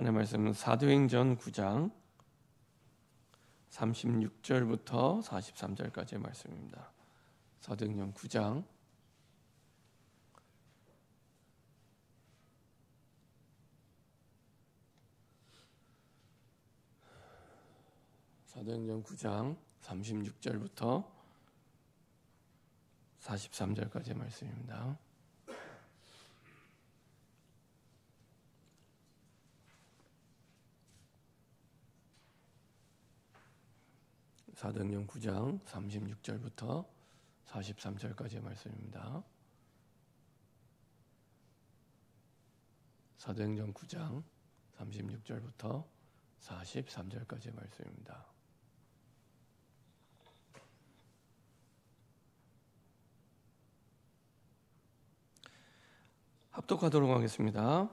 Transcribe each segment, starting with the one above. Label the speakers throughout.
Speaker 1: 하나님의 말씀은 사도행전 9장 36절부터 43절까지의 말씀입니다. 사도행전 9장 사도행전 9장 36절부터 43절까지의 말씀입니다. 사도행전 9장 36절부터 43절까지의 말씀입니다. 사도행전 9장 36절부터 43절까지의 말씀입니다. 합독하도록 하겠습니다.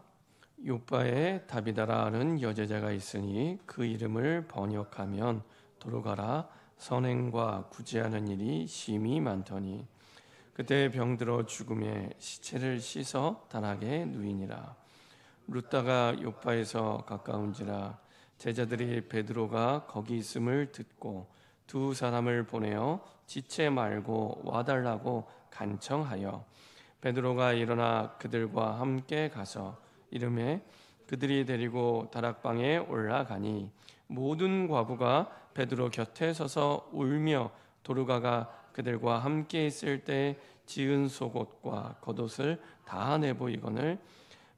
Speaker 1: 요빠에 다비다라는 여제자가 있으니 그 이름을 번역하면 도로가라 선행과 구제하는 일이 심히 많더니 그때 병들어 죽음에 시체를 씻어 단하게 누이니라. 루다가 요빠에서 가까운지라 제자들이 베드로가 거기 있음을 듣고 두 사람을 보내어 지체 말고 와달라고 간청하여 베드로가 일어나 그들과 함께 가서 이름에 그들이 데리고 다락방에 올라가니 모든 과부가 베드로 곁에 서서 울며 도르가가 그들과 함께 있을 때 지은 속옷과 겉옷을 다 내보이거늘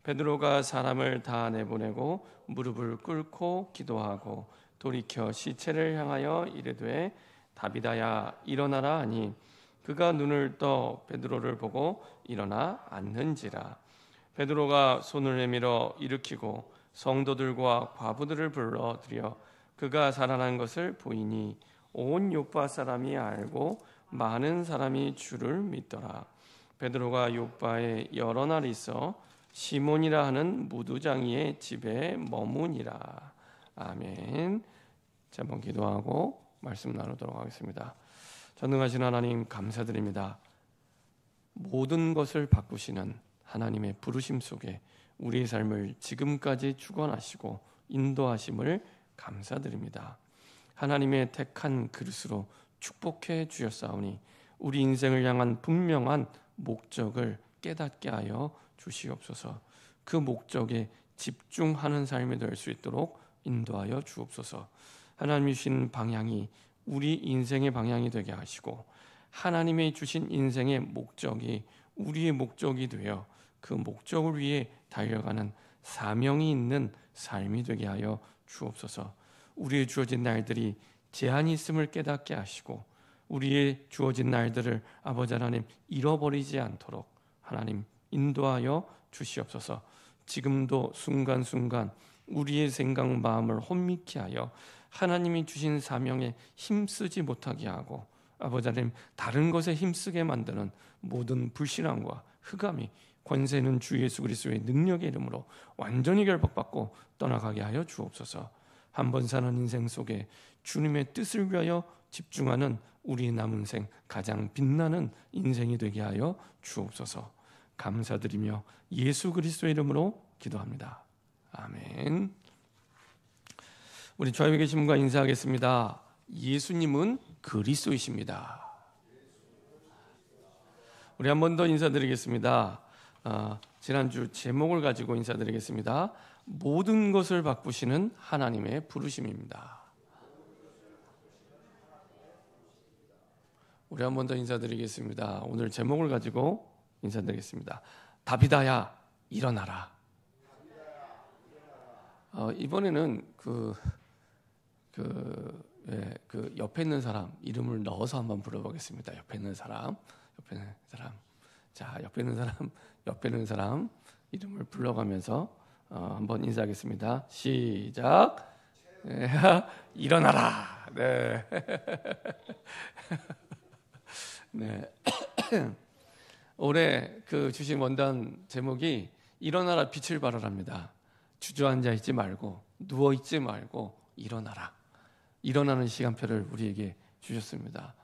Speaker 1: 베드로가 사람을 다 내보내고 무릎을 꿇고 기도하고 돌이켜 시체를 향하여 이르되 다비다야 일어나라 하니 그가 눈을 떠 베드로를 보고 일어나 앉는지라. 베드로가 손을 내밀어 일으키고 성도들과 과부들을 불러들여 그가 살아난 것을 보이니 온 요빠 사람이 알고 많은 사람이 주를 믿더라. 베드로가 요빠에 여러 날 있어 시몬이라 하는 무두장이의 집에 머무니라. 아멘. 자, 한번 기도하고 말씀 나누도록 하겠습니다. 전능하신 하나님 감사드립니다. 모든 것을 바꾸시는 하나님의 부르심 속에 우리의 삶을 지금까지 주관하시고 인도하심을 감사드립니다. 하나님의 택한 그릇으로 축복해 주셨사오니 우리 인생을 향한 분명한 목적을 깨닫게 하여 주시옵소서. 그 목적에 집중하는 삶이 될 수 있도록 인도하여 주옵소서. 하나님이 주신 방향이 우리 인생의 방향이 되게 하시고 하나님이 주신 인생의 목적이 우리의 목적이 되어 그 목적을 위해 달려가는 사명이 있는 삶이 되게 하여 주옵소서. 우리의 주어진 날들이 제한이 있음을 깨닫게 하시고 우리의 주어진 날들을 아버지 하나님 잃어버리지 않도록 하나님 인도하여 주시옵소서. 지금도 순간순간 우리의 생각 마음을 혼미케 하여 하나님이 주신 사명에 힘쓰지 못하게 하고 아버지 하나님 다른 것에 힘쓰게 만드는 모든 불신앙과 흑암이 권세는 주 예수 그리스도의 능력의 이름으로 완전히 결박받고 떠나가게 하여 주옵소서. 한번 사는 인생 속에 주님의 뜻을 위하여 집중하는 우리 남은 생 가장 빛나는 인생이 되게 하여 주옵소서. 감사드리며 예수 그리스도의 이름으로 기도합니다. 아멘. 우리 좌우에 계신 분과 인사하겠습니다. 예수님은 그리스도이십니다. 우리 한 번 더 인사드리겠습니다. 지난주 제목을 가지고 인사드리겠습니다. 모든 것을 바꾸시는 하나님의 부르심입니다. 우리 한 번 더 인사드리겠습니다. 오늘 제목을 가지고 인사드리겠습니다. 다비다야 일어나라. 이번에는 그 옆에 있는 사람 이름을 넣어서 한번 불러보겠습니다. 옆에 있는 사람. 자, 옆에 있는 사람 이름을 불러가면서 한번 인사하겠습니다. 시작. 일어나라. 네. 네. 올해 그 주신 원단 제목이 일어나라 빛을 발하랍니다. 주저앉아 있지 말고 누워 있지 말고 일어나라. 일어나는 시간표를 우리에게 주셨습니다.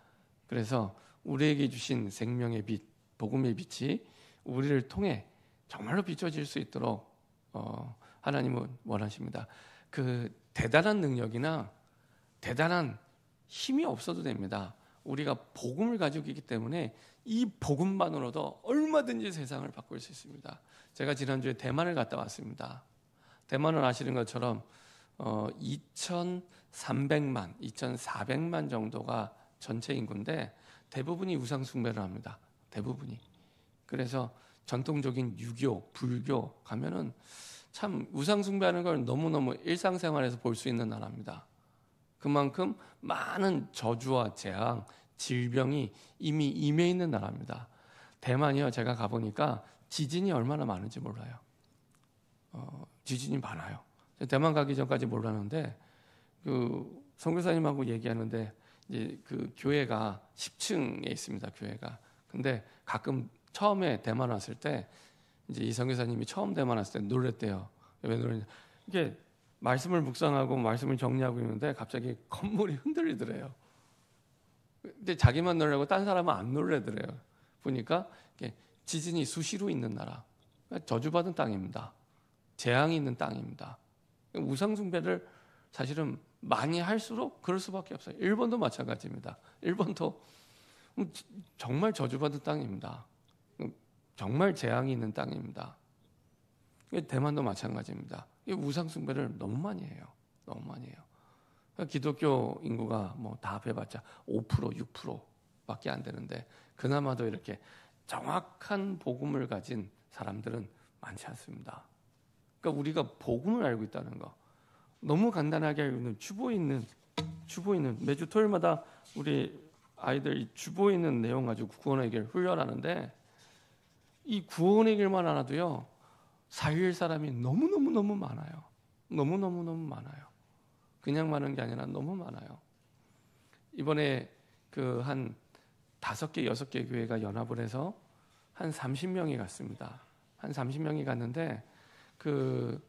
Speaker 1: 그래서 우리에게 주신 생명의 빛, 복음의 빛이 우리를 통해 정말로 비춰질 수 있도록 하나님은 원하십니다. 그 대단한 능력이나 대단한 힘이 없어도 됩니다. 우리가 복음을 가지고 있기 때문에 이 복음만으로도 얼마든지 세상을 바꿀 수 있습니다. 제가 지난주에 대만을 갔다 왔습니다. 대만은 아시는 것처럼 2,300만, 2,400만 정도가 전체 인구인데 대부분이 우상 숭배를 합니다. 대부분이. 그래서 전통적인 유교, 불교 가면은 참 우상 숭배하는 걸 너무너무 일상생활에서 볼 수 있는 나라입니다. 그만큼 많은 저주와 재앙, 질병이 이미 임해 있는 나라입니다. 대만이요, 제가 가보니까 지진이 얼마나 많은지 몰라요. 지진이 많아요. 대만 가기 전까지 몰랐는데 그 선교사님하고 얘기하는데 이제 그 교회가 10층에 있습니다. 교회가. 근데 가끔 처음에 대만 왔을 때 이제 이 선교사님이 처음 대만 왔을 때 놀랬대요. 왜 놀랬냐? 이게 말씀을 묵상하고 말씀을 정리하고 있는데 갑자기 건물이 흔들리더래요. 근데 자기만 놀라고 딴 사람은 안 놀래더래요. 보니까 지진이 수시로 있는 나라, 저주받은 땅입니다. 재앙이 있는 땅입니다. 우상 숭배를 사실은 많이 할수록 그럴 수밖에 없어요. 일본도 마찬가지입니다. 일본도 정말 저주받은 땅입니다. 정말 재앙이 있는 땅입니다. 대만도 마찬가지입니다. 우상 숭배를 너무 많이 해요. 너무 많이 해요. 기독교 인구가 뭐 다 합해봤자 5%, 6%밖에 안 되는데 그나마도 이렇게 정확한 복음을 가진 사람들은 많지 않습니다. 그러니까 우리가 복음을 알고 있다는 거, 너무 간단하게 알고 있는 주보에 있는 매주 토요일마다 우리 아이들 주보에 있는 내용 가지고 구원의 길 훈련하는데 이 구원의 길만 알아도요 살릴 사람이 너무 많아요. 너무 많아요. 그냥 많은 게 아니라 너무 많아요. 이번에 그 한 5개, 6개 교회가 연합을 해서 한 30명이 갔습니다. 한 30명이 갔는데 그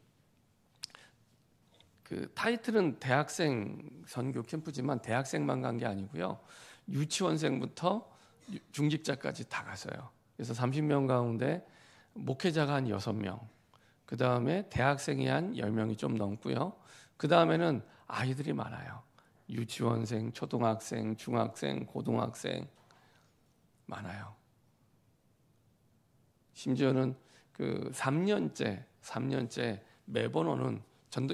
Speaker 1: 타이틀은 대학생 선교 캠프지만 대학생만 간 게 아니고요. 유치원생부터 중직자까지 다 갔어요. 그래서 30명 가운데 목회자가 한 6명, 그 다음에 대학생이 한 10명이 좀 넘고요. 그 다음에는 아이들이 많아요. 유치원생, 초등학생, 중학생, 고등학생 많아요. 심지어는 그 3년째 매번 오는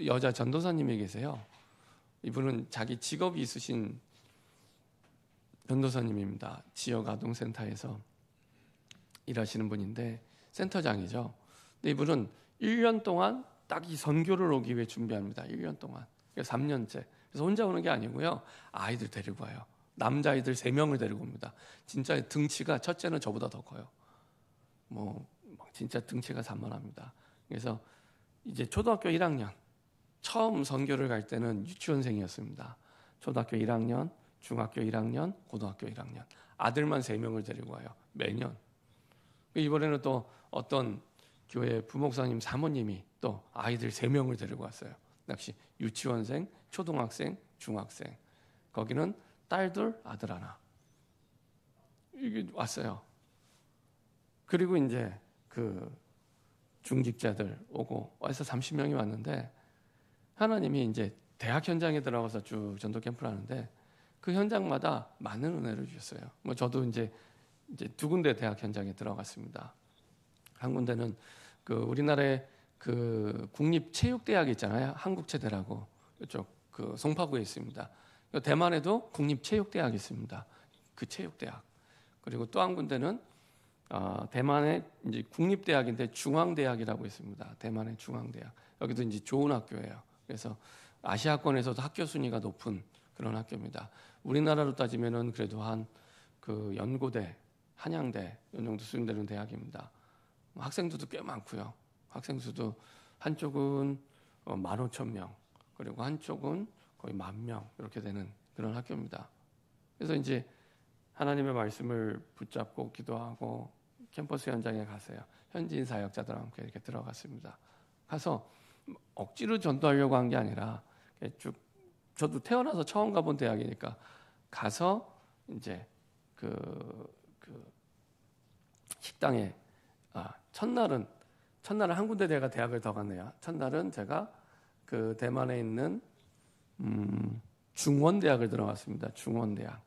Speaker 1: 여자 전도사님이 계세요. 이분은 자기 직업이 있으신 전도사님입니다. 지역 아동센터에서 일하시는 분인데 센터장이죠. 근데 이분은 1년 동안 딱 이 선교를 오기 위해 준비합니다. 1년 동안. 그래서 3년째. 그래서 혼자 오는 게 아니고요. 아이들 데리고 와요. 남자아이들 3명을 데리고 옵니다. 진짜 등치가 첫째는 저보다 더 커요. 뭐 진짜 등치가 산만합니다. 그래서 이제 초등학교 1학년 처음 선교를 갈 때는 유치원생이었습니다. 초등학교 1학년, 중학교 1학년, 고등학교 1학년 아들만 3명을 데리고 와요. 매년. 이번에는 또 어떤 교회 부목사님 사모님이 또 아이들 3명을 데리고 왔어요. 역시 유치원생, 초등학생, 중학생. 거기는 딸들, 아들 하나. 이게 왔어요. 그리고 이제 그 중직자들 오고 와서 30명이 왔는데 하나님이 이제 대학 현장에 들어가서 쭉 전도 캠프를 하는데 그 현장마다 많은 은혜를 주셨어요. 뭐 저도 이제 2군데 대학 현장에 들어갔습니다. 한 군데는 그 우리나라의 그 국립체육대학 있잖아요. 한국체대라고 이쪽 그 송파구에 있습니다. 대만에도 국립체육대학이 있습니다. 그 체육대학. 그리고 또 한 군데는 대만의 이제 국립대학인데 중앙대학이라고 있습니다. 대만의 중앙대학. 여기도 이제 좋은 학교예요. 그래서 아시아권에서도 학교 순위가 높은 그런 학교입니다. 우리나라로 따지면은 그래도 한 그 연고대, 한양대 이 정도 수준 되는 대학입니다. 학생들도 꽤 많고요. 학생 수도 한쪽은 15,000명, 그리고 한쪽은 거의 10,000명 이렇게 되는 그런 학교입니다. 그래서 이제 하나님의 말씀을 붙잡고 기도하고 캠퍼스 현장에 가세요. 현지인 사역자들과 함께 이렇게 들어갔습니다. 가서 억지로 전도하려고 한 게 아니라 쭉 저도 태어나서 처음 가본 대학이니까 가서 이제 그 식당에 첫날은 첫날은 한 군데 제가 대학을 더 갔네요. 첫날은 제가 그 대만에 있는 중원대학을 들어갔습니다. 중원대학.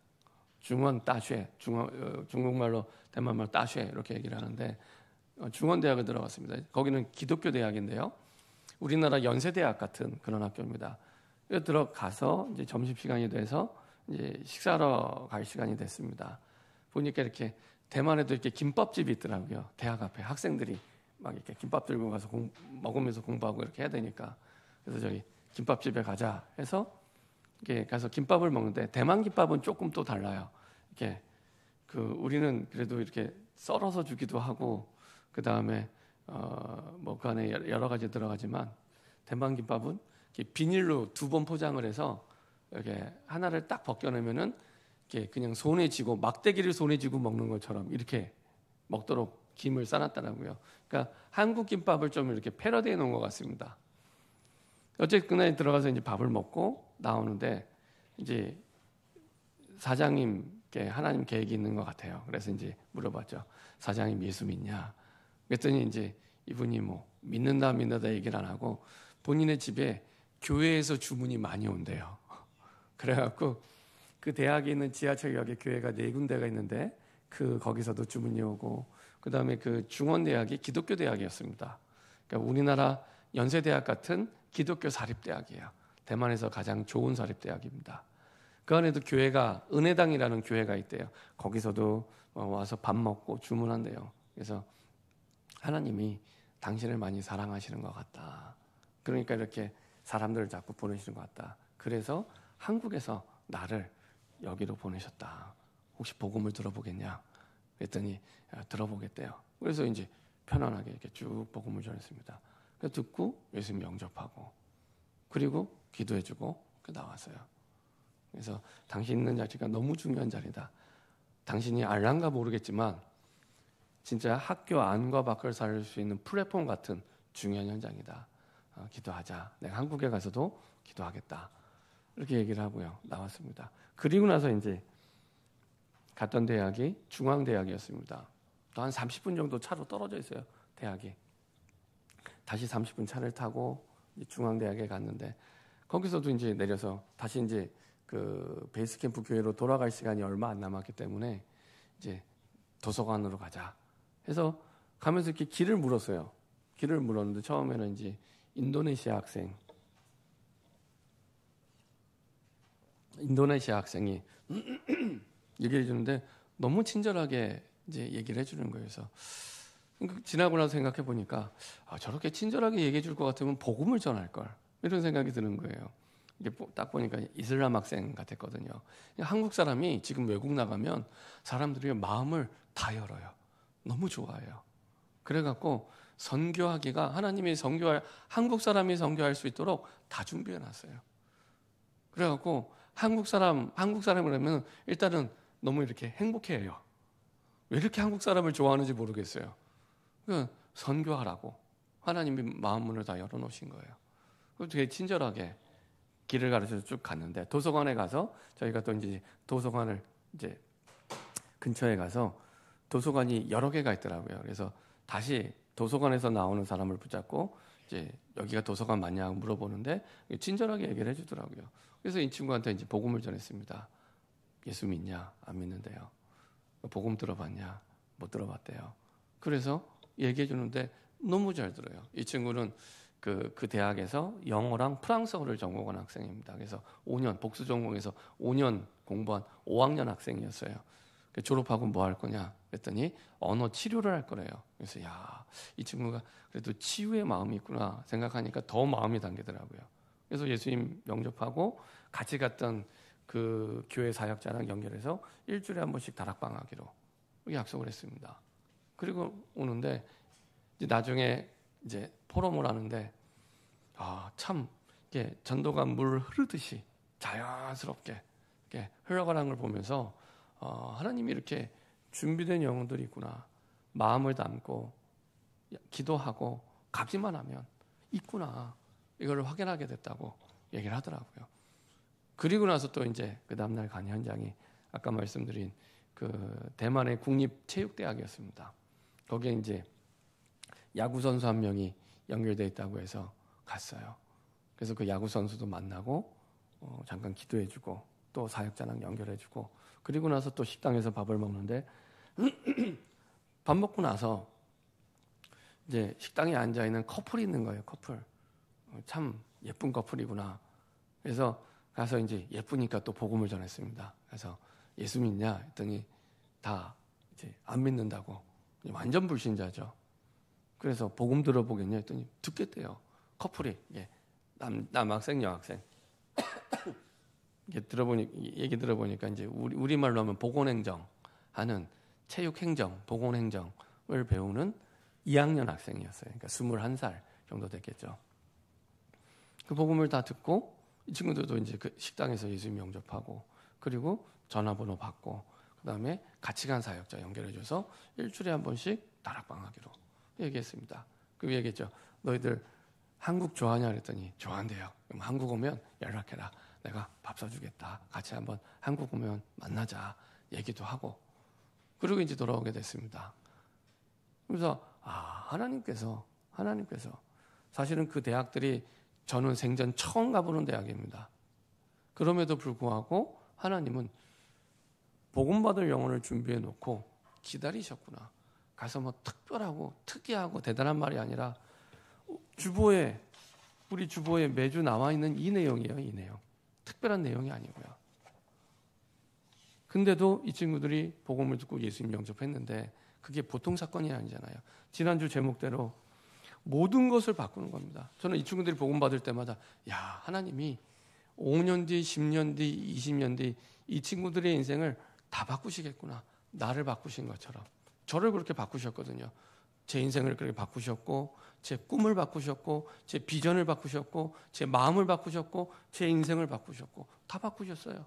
Speaker 1: 중원 따쉐, 중국말로 대만말로 따쉐 이렇게 얘기를 하는데 중원대학을 들어갔습니다. 거기는 기독교 대학인데요. 우리나라 연세대학 같은 그런 학교입니다. 들어가서 이제 점심시간이 돼서 이제 식사하러 갈 시간이 됐습니다. 보니까 이렇게 대만에도 이렇게 김밥집이 있더라고요. 대학 앞에 학생들이 막 이렇게 김밥 들고 가서 먹으면서 공부하고 이렇게 해야 되니까. 그래서 저기 김밥집에 가자 해서 이렇게 가서 김밥을 먹는데 대만 김밥은 조금 또 달라요. 이렇게 우리는 그래도 이렇게 썰어서 주기도 하고 그 다음에 뭐 그 안에 여러 가지 들어가지만 대만 김밥은 이렇게 비닐로 2번 포장을 해서 이렇게 하나를 딱 벗겨내면은 이렇게 그냥 손에 쥐고 막대기를 손에 쥐고 먹는 것처럼 이렇게 먹도록 김을 싸놨더라고요. 그러니까 한국 김밥을 좀 이렇게 패러디해 놓은 것 같습니다. 어쨌든 그날 들어가서 이제 밥을 먹고 나오는데 이제 사장님께 하나님 계획이 있는 것 같아요. 그래서 이제 물어봤죠. 사장님 예수 믿냐? 그랬더니 이제 이분이 뭐 믿는다 얘기를 안 하고 본인의 집에 교회에서 주문이 많이 온대요. 그래갖고 그 대학에 있는 지하철역에 교회가 4군데가 있는데 거기서도 주문이 오고 그 다음에 그 중원대학이 기독교 대학이었습니다. 그러니까 우리나라 연세대학 같은 기독교 사립대학이에요. 대만에서 가장 좋은 사립대학입니다. 그 안에도 교회가 은혜당이라는 교회가 있대요. 거기서도 와서 밥 먹고 주문한대요. 그래서 하나님이 당신을 많이 사랑하시는 것 같다. 그러니까 이렇게 사람들을 자꾸 보내시는 것 같다. 그래서 한국에서 나를 여기로 보내셨다. 혹시 복음을 들어보겠냐? 그랬더니 들어보겠대요. 그래서 이제 편안하게 이렇게 쭉 복음을 전했습니다. 그래서 듣고 예수님 영접하고 그리고 기도해주고 나왔어요. 그래서 당신 있는 자리가 너무 중요한 자리다. 당신이 알란가 모르겠지만 진짜 학교 안과 밖을 살 수 있는 플랫폼 같은 중요한 현장이다. 기도하자. 내가 한국에 가서도 기도하겠다. 이렇게 얘기를 하고요. 나왔습니다. 그리고 나서 이제 갔던 대학이 중앙대학이었습니다. 또 한 30분 정도 차로 떨어져 있어요. 대학이. 다시 30분 차를 타고 중앙대학에 갔는데 거기서도 이제 내려서 다시 이제 그 베이스 캠프 교회로 돌아갈 시간이 얼마 안 남았기 때문에 이제 도서관으로 가자 해서 가면서 이렇게 길을 물었어요. 길을 물었는데 처음에는 이제 인도네시아 학생이 얘기를 해주는데 너무 친절하게 이제 얘기를 해주는 거예요. 그래서 지나고 나서 생각해 보니까 저렇게 친절하게 얘기해 줄 것 같으면 복음을 전할 걸 이런 생각이 드는 거예요. 이게 딱 보니까 이슬람 학생 같았거든요. 한국 사람이 지금 외국 나가면 사람들이 마음을 다 열어요. 너무 좋아해요. 그래갖고 선교하기가 한국 사람이 선교할 수 있도록 다 준비해놨어요. 그래갖고 한국 사람이라면 일단은 너무 이렇게 행복해해요. 왜 이렇게 한국 사람을 좋아하는지 모르겠어요. 그러니까 선교하라고 하나님이 마음문을 다 열어놓으신 거예요. 그래서 되게 친절하게 길을 가르쳐서 쭉 갔는데 도서관에 가서 저희가 또 이제 도서관을 이제 근처에 가서 도서관이 여러 개가 있더라고요. 그래서 다시 도서관에서 나오는 사람을 붙잡고 이제 여기가 도서관 맞냐고 물어보는데 친절하게 얘기를 해주더라고요. 그래서 이 친구한테 이제 복음을 전했습니다. 예수 믿냐? 안 믿는데요. 복음 들어봤냐? 못 들어봤대요. 그래서 얘기해 주는데 너무 잘 들어요. 이 친구는 그 대학에서 영어랑 프랑스어를 전공한 학생입니다. 그래서 5년 복수 전공에서 5년 공부한 5학년 학생이었어요. 졸업하고 뭐 할 거냐? 그랬더니 언어 치료를 할 거래요. 그래서 이 친구가 그래도 치유의 마음이 있구나 생각하니까 더 마음이 당기더라고요. 그래서 예수님 영접하고 같이 갔던 그 교회 사역자랑 연결해서 일주일에 한 번씩 다락방하기로 약속을 했습니다. 그리고 오는데 이제 나중에 이제 포럼을 하는데 참 이게 전도가 물 흐르듯이 자연스럽게 이렇게 흘러가는 걸 보면서 하나님이 이렇게 준비된 영혼들이 있구나. 마음을 담고 기도하고 가기만 하면 있구나. 이걸 확인하게 됐다고 얘기를 하더라고요. 그리고 나서 또 이제 그 다음날 간 현장이 아까 말씀드린 그 대만의 국립체육대학이었습니다. 거기에 이제 야구 선수 한 명이 연결돼 있다고 해서 갔어요. 그래서 그 야구 선수도 만나고 잠깐 기도해주고 또 사역자랑 연결해주고 그리고 나서 또 식당에서 밥을 먹는데 밥 먹고 나서 이제 식당에 앉아 있는 커플이 있는 거예요. 커플. 참 예쁜 커플이구나. 그래서 가서 이제 예쁘니까 또 복음을 전했습니다. 그래서 예수 믿냐 했더니 다 이제 안 믿는다고 완전 불신자죠. 그래서 복음 들어보겠냐 했더니 듣겠대요. 커플이 남학생 여학생 얘기 들어보니까 이제 우리말로 하면 복원행정 하는 체육행정 복원행정을 배우는 2학년 학생이었어요. 그러니까 21살 정도 됐겠죠. 그 복음을 다 듣고 이 친구들도 이제 그 식당에서 예수님 영접하고 그리고 전화번호 받고 그다음에 같이 간 사역자 연결해줘서 일주일에 한 번씩 다락방하기로 얘기했습니다. 그 얘기했죠. 너희들 한국 좋아하냐 그랬더니 좋아한대요. 그럼 한국 오면 연락해라. 내가 밥 사주겠다. 같이 한번 한국 오면 만나자. 얘기도 하고 그리고 이제 돌아오게 됐습니다. 그래서 하나님께서 사실은 그 대학들이 저는 생전 처음 가보는 대학입니다. 그럼에도 불구하고 하나님은 복음 받을 영혼을 준비해 놓고 기다리셨구나. 가서 뭐 특별하고 특이하고 대단한 말이 아니라 우리 주보에 매주 나와 있는 이 내용이에요. 이 내용. 특별한 내용이 아니고요. 근데도 이 친구들이 복음을 듣고 예수님 영접했는데 그게 보통 사건이 아니잖아요. 지난주 제목대로 모든 것을 바꾸는 겁니다. 저는 이 친구들이 복음 받을 때마다 하나님이 5년 뒤, 10년 뒤, 20년 뒤 이 친구들의 인생을 다 바꾸시겠구나. 나를 바꾸신 것처럼. 저를 그렇게 바꾸셨거든요. 제 인생을 그렇게 바꾸셨고 제 꿈을 바꾸셨고 제 비전을 바꾸셨고 제 마음을 바꾸셨고 제 인생을 바꾸셨고 다 바꾸셨어요.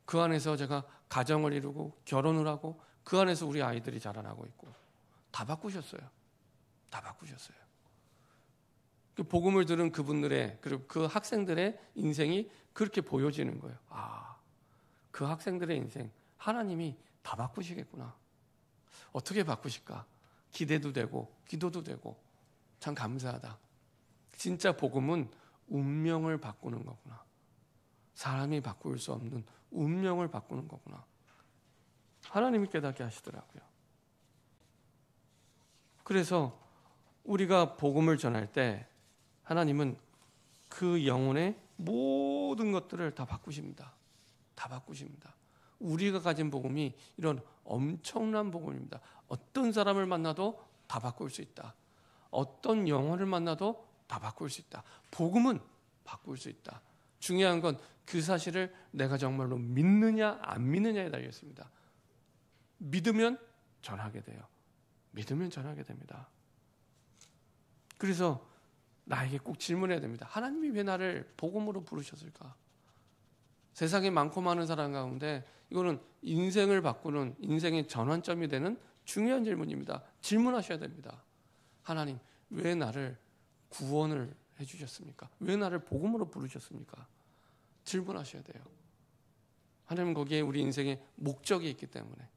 Speaker 1: 그 안에서 제가 가정을 이루고 결혼을 하고 그 안에서 우리 아이들이 자라나고 있고 다 바꾸셨어요. 다 바꾸셨어요. 그 복음을 들은 그분들의 그리고 그 학생들의 인생이 그렇게 보여지는 거예요. 그 학생들의 인생 하나님이 다 바꾸시겠구나. 어떻게 바꾸실까? 기대도 되고 기도도 되고 참 감사하다. 진짜 복음은 운명을 바꾸는 거구나. 사람이 바꿀 수 없는 운명을 바꾸는 거구나. 하나님이 깨닫게 하시더라고요. 그래서 우리가 복음을 전할 때 하나님은 그 영혼의 모든 것들을 다 바꾸십니다. 다 바꾸십니다. 우리가 가진 복음이 이런 엄청난 복음입니다. 어떤 사람을 만나도 다 바꿀 수 있다. 어떤 영혼을 만나도 다 바꿀 수 있다. 복음은 바꿀 수 있다. 중요한 건 그 사실을 내가 정말로 믿느냐 안 믿느냐에 달려 있습니다. 믿으면 전하게 돼요. 믿으면 전하게 됩니다. 그래서 나에게 꼭 질문해야 됩니다. 하나님이 왜 나를 복음으로 부르셨을까? 세상에 많고 많은 사람 가운데 이거는 인생을 바꾸는 인생의 전환점이 되는 중요한 질문입니다. 질문하셔야 됩니다. 하나님, 왜 나를 구원을 해주셨습니까? 왜 나를 복음으로 부르셨습니까? 질문하셔야 돼요. 하나님 거기에 우리 인생에 목적이 있기 때문에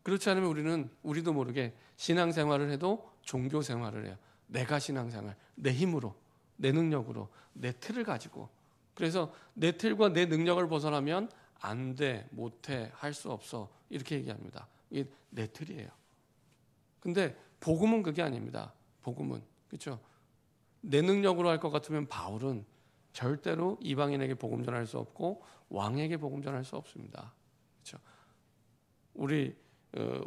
Speaker 1: 그렇지 않으면 우리도 모르게 신앙생활을 해도 종교생활을 해요. 내가 신앙생활, 내 힘으로, 내 능력으로, 내 틀을 가지고. 그래서 내 틀과 내 능력을 벗어나면 안 돼, 못해, 할 수 없어 이렇게 얘기합니다. 이게 내 틀이에요. 근데 복음은 그게 아닙니다. 복음은 그렇죠? 내 능력으로 할 것 같으면 바울은 절대로 이방인에게 복음 전할 수 없고 왕에게 복음 전할 수 없습니다. 그렇죠? 우리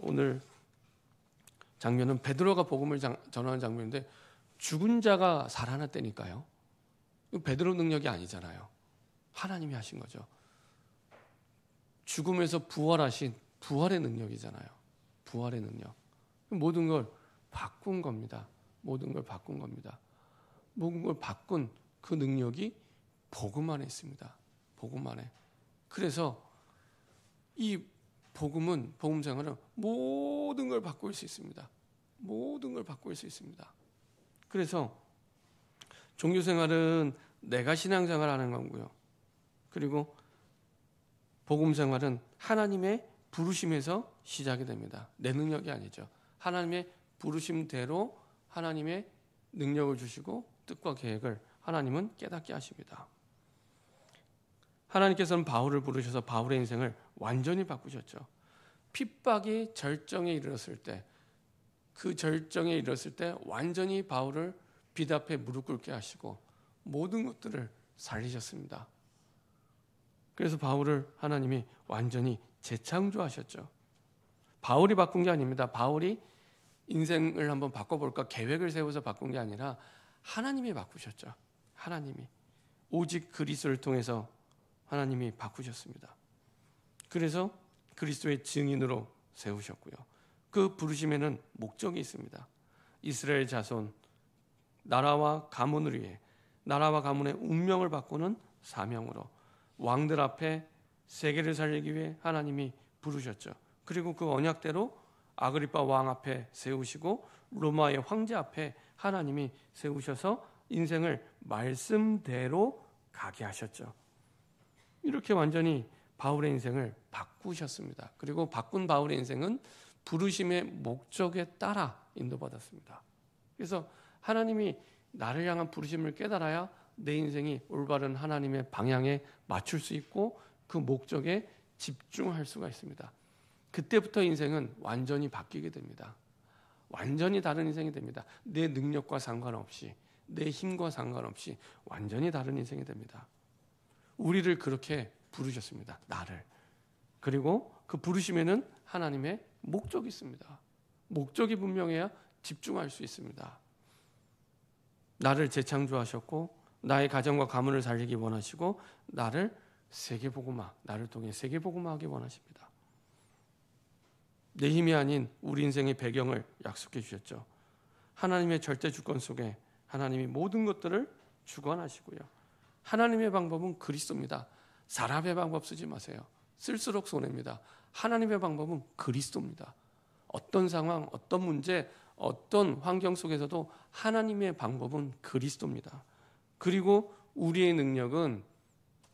Speaker 1: 오늘 장면은 베드로가 복음을 전하는 장면인데 죽은 자가 살아났다니까요. 베드로 능력이 아니잖아요. 하나님이 하신 거죠. 죽음에서 부활하신 부활의 능력이잖아요. 부활의 능력. 모든 걸 바꾼 겁니다. 모든 걸 바꾼 겁니다. 모든 걸 바꾼 그 능력이 복음 안에 있습니다. 복음 안에. 그래서 이 복음 생활은 모든 걸 바꿀 수 있습니다. 모든 걸 바꿀 수 있습니다. 그래서 종교 생활은 내가 신앙생활 하는 거고요. 그리고 복음 생활은 하나님의 부르심에서 시작이 됩니다. 내 능력이 아니죠. 하나님의 부르심대로 하나님의 능력을 주시고 뜻과 계획을 하나님은 깨닫게 하십니다. 하나님께서는 바울을 부르셔서 바울의 인생을 완전히 바꾸셨죠. 핍박이 절정에 이르렀을 때, 그 절정에 이르렀을 때 완전히 바울을 빛 앞에 무릎 꿇게 하시고 모든 것들을 살리셨습니다. 그래서 바울을 하나님이 완전히 재창조하셨죠. 바울이 바꾼 게 아닙니다. 바울이 인생을 한번 바꿔볼까 계획을 세워서 바꾼 게 아니라 하나님이 바꾸셨죠. 하나님이 오직 그리스도를 통해서 하나님이 바꾸셨습니다. 그래서 그리스도의 증인으로 세우셨고요. 그 부르심에는 목적이 있습니다. 이스라엘 자손, 나라와 가문을 위해 나라와 가문의 운명을 바꾸는 사명으로 왕들 앞에 세계를 살리기 위해 하나님이 부르셨죠. 그리고 그 언약대로 아그리파 왕 앞에 세우시고 로마의 황제 앞에 하나님이 세우셔서 인생을 말씀대로 가게 하셨죠. 이렇게 완전히 바울의 인생을 바꾸셨습니다. 그리고 바꾼 바울의 인생은 부르심의 목적에 따라 인도받았습니다. 그래서 하나님이 나를 향한 부르심을 깨달아야 내 인생이 올바른 하나님의 방향에 맞출 수 있고 그 목적에 집중할 수가 있습니다. 그때부터 인생은 완전히 바뀌게 됩니다. 완전히 다른 인생이 됩니다. 내 능력과 상관없이, 내 힘과 상관없이 완전히 다른 인생이 됩니다. 우리를 그렇게 부르셨습니다. 나를. 그리고 그 부르심에는 하나님의 목적이 있습니다. 목적이 분명해야 집중할 수 있습니다. 나를 재창조하셨고 나의 가정과 가문을 살리기 원하시고 나를 세계복음화, 나를 통해 세계복음화하기 원하십니다. 내 힘이 아닌 우리 인생의 배경을 약속해 주셨죠. 하나님의 절대 주권 속에 하나님이 모든 것들을 주관하시고요. 하나님의 방법은 그리스도입니다. 사람의 방법 쓰지 마세요. 쓸수록 손해입니다. 하나님의 방법은 그리스도입니다. 어떤 상황, 어떤 문제, 어떤 환경 속에서도 하나님의 방법은 그리스도입니다. 그리고 우리의 능력은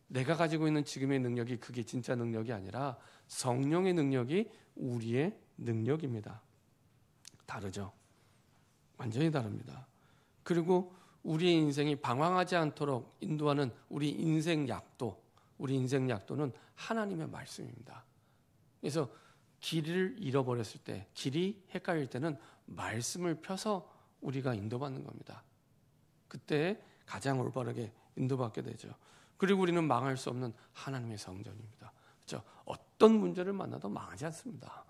Speaker 1: 내가 가지고 있는 지금의 능력이 그게 진짜 능력이 아니라 성령의 능력이 우리의 능력입니다. 다르죠. 완전히 다릅니다. 그리고 우리의 인생이 방황하지 않도록 인도하는 우리 인생 약도는 하나님의 말씀입니다. 그래서 길을 잃어버렸을 때, 길이 헷갈릴 때는 말씀을 펴서 우리가 인도받는 겁니다. 그때 가장 올바르게 인도받게 되죠. 그리고 우리는 망할 수 없는 하나님의 성전입니다. 그렇죠? 어떤 문제를 만나도 망하지 않습니다.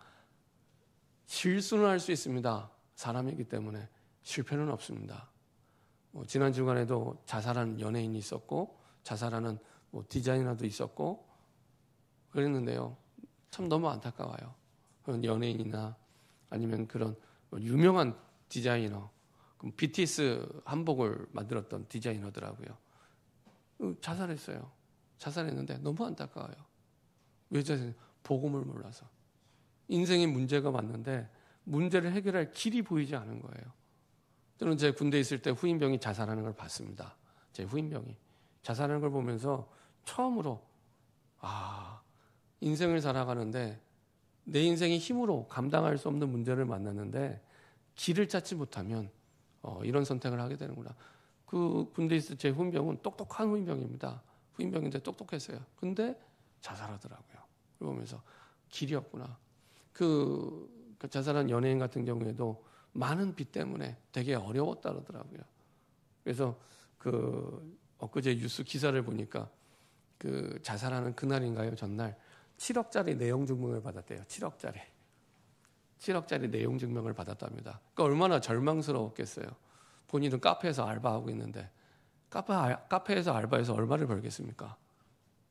Speaker 1: 실수는 할 수 있습니다. 사람이기 때문에 실패는 없습니다. 지난 주간에도 자살한 연예인이 있었고 자살하는 디자이너도 있었고 그랬는데요. 참 너무 안타까워요. 그런 연예인이나 아니면 그런 유명한 디자이너, BTS 한복을 만들었던 디자이너더라고요. 자살했어요. 자살했는데 너무 안타까워요. 왜 자살했어요? 복음을 몰라서. 인생에 문제가 왔는데 문제를 해결할 길이 보이지 않은 거예요. 저는 제 군대에 있을 때 후임병이 자살하는 걸 봤습니다. 제 후임병이 자살하는 걸 보면서 처음으로 인생을 살아가는데 내 인생의 힘으로 감당할 수 없는 문제를 만났는데 길을 찾지 못하면 이런 선택을 하게 되는구나. 그 군대에 있을 제 후임병은 똑똑한 후임병입니다. 후임병인데 똑똑했어요. 근데 자살하더라고요. 그러면서 길이 없구나. 그 자살한 연예인 같은 경우에도 많은 빚 때문에 되게 어려웠다 그러더라고요. 그래서 엊그제 뉴스 기사를 보니까 그 자살하는 그날인가요? 전날 7억짜리 내용 증명을 받았대요. 7억짜리 내용 증명을 받았답니다. 그러니까 얼마나 절망스러웠겠어요. 본인은 카페에서 알바하고 있는데 카페에서 알바해서 얼마를 벌겠습니까?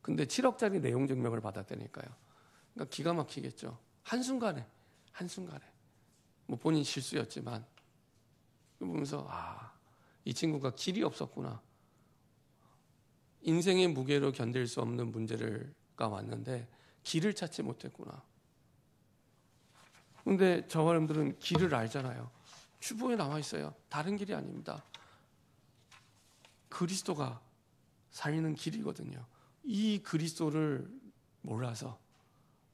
Speaker 1: 근데 7억짜리 내용 증명을 받았다니까요. 그러니까 기가 막히겠죠. 한순간에 본인 실수였지만 보면서 이 친구가 길이 없었구나. 인생의 무게로 견딜 수 없는 문제가 왔는데 길을 찾지 못했구나. 근데 저와 여러분들은 길을 알잖아요. 주보에 나와 있어요. 다른 길이 아닙니다. 그리스도가 살리는 길이거든요. 이 그리스도를 몰라서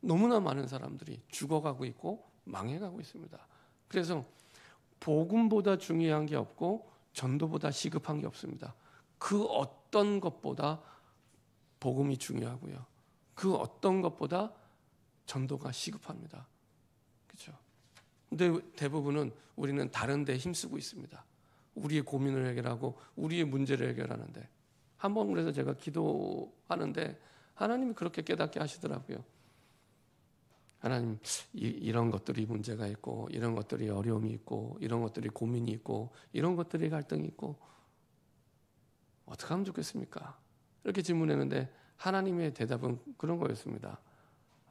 Speaker 1: 너무나 많은 사람들이 죽어가고 있고 망해가고 있습니다. 그래서 복음보다 중요한 게 없고 전도보다 시급한 게 없습니다. 그 어떤 것보다 복음이 중요하고요. 그 어떤 것보다 전도가 시급합니다. 그렇죠? 근데 대부분은 우리는 다른 데 힘쓰고 있습니다. 우리의 고민을 해결하고 우리의 문제를 해결하는데, 한번 그래서 제가 기도하는데 하나님이 그렇게 깨닫게 하시더라고요. 하나님, 이런 것들이 문제가 있고, 이런 것들이 어려움이 있고, 이런 것들이 고민이 있고, 이런 것들이 갈등이 있고, 어떻게 하면 좋겠습니까? 이렇게 질문했는데 하나님의 대답은 그런 거였습니다.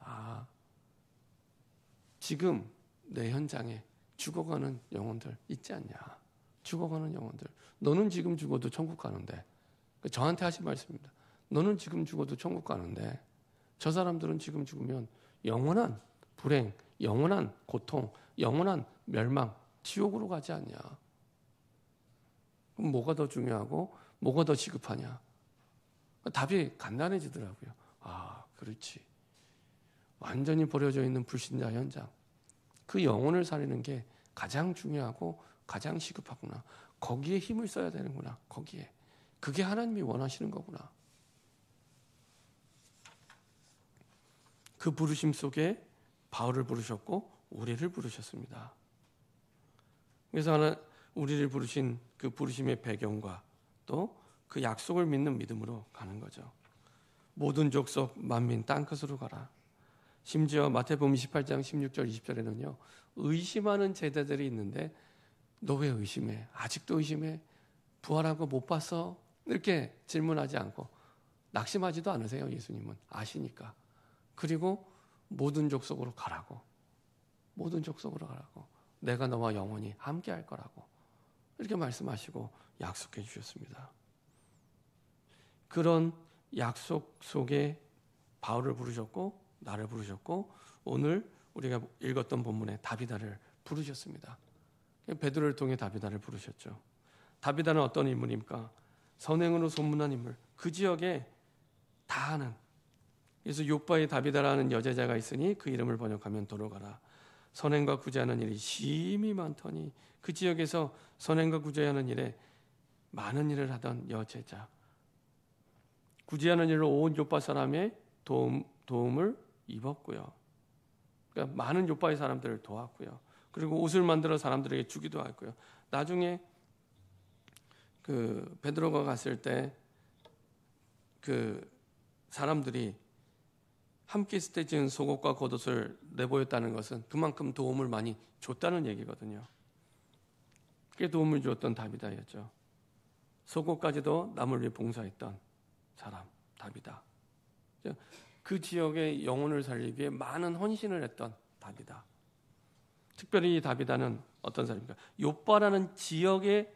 Speaker 1: 아, 지금 내 현장에 죽어가는 영혼들 있지 않냐? 죽어가는 영혼들. 너는 지금 죽어도 천국 가는데, 저한테 하신 말씀입니다. 너는 지금 죽어도 천국 가는데 저 사람들은 지금 죽으면 영원한 불행, 영원한 고통, 영원한 멸망, 지옥으로 가지 않냐? 그럼 뭐가 더 중요하고 뭐가 더 시급하냐? 답이 간단해지더라고요. 아, 그렇지. 완전히 버려져 있는 불신자 현장. 그 영혼을 살리는 게 가장 중요하고 가장 시급하구나. 거기에 힘을 써야 되는구나. 거기에. 그게 하나님이 원하시는 거구나. 그 부르심 속에 바울을 부르셨고 우리를 부르셨습니다. 그래서 우리를 부르신 그 부르심의 배경과 또 그 약속을 믿는 믿음으로 가는 거죠. 모든 족속 만민 땅끝으로 가라. 심지어 마태복음 28장 16절 20절에는요. 의심하는 제자들이 있는데 너 왜 의심해? 아직도 의심해? 부활한 거 못 봤어? 이렇게 질문하지 않고 낙심하지도 않으세요. 예수님은 아시니까. 그리고 모든 족속으로 가라고. 모든 족속으로 가라고. 내가 너와 영원히 함께 할 거라고. 이렇게 말씀하시고 약속해 주셨습니다. 그런 약속 속에 바울을 부르셨고 나를 부르셨고 오늘 우리가 읽었던 본문에 다비다를 부르셨습니다. 베드로를 통해 다비다를 부르셨죠. 다비다는 어떤 인물입니까? 선행으로 소문난 인물. 그 지역에 다 아는. 그래서 욥바에 다비다라는 여제자가 있으니 그 이름을 번역하면 도로 가라. 선행과 구제하는 일이 심히 많더니 그 지역에서 선행과 구제하는 일에 많은 일을 하던 여제자. 구제하는 일로 온 욥바 사람의 도움을 입었고요. 그러니까 많은 욥바의 사람들을 도왔고요. 그리고 옷을 만들어 사람들에게 주기도 했고요. 나중에 그 베드로가 갔을 때 그 사람들이 함께 있을 때 지은 속옷과 겉옷을 내보였다는 것은 그만큼 도움을 많이 줬다는 얘기거든요. 꽤 도움을 주었던 다비다였죠. 속옷까지도 남을 위해 봉사했던 사람 다비다. 그 지역의 영혼을 살리기 위해 많은 헌신을 했던 다비다. 특별히 이 다비다는 어떤 사람입니까? 욥바라는 지역에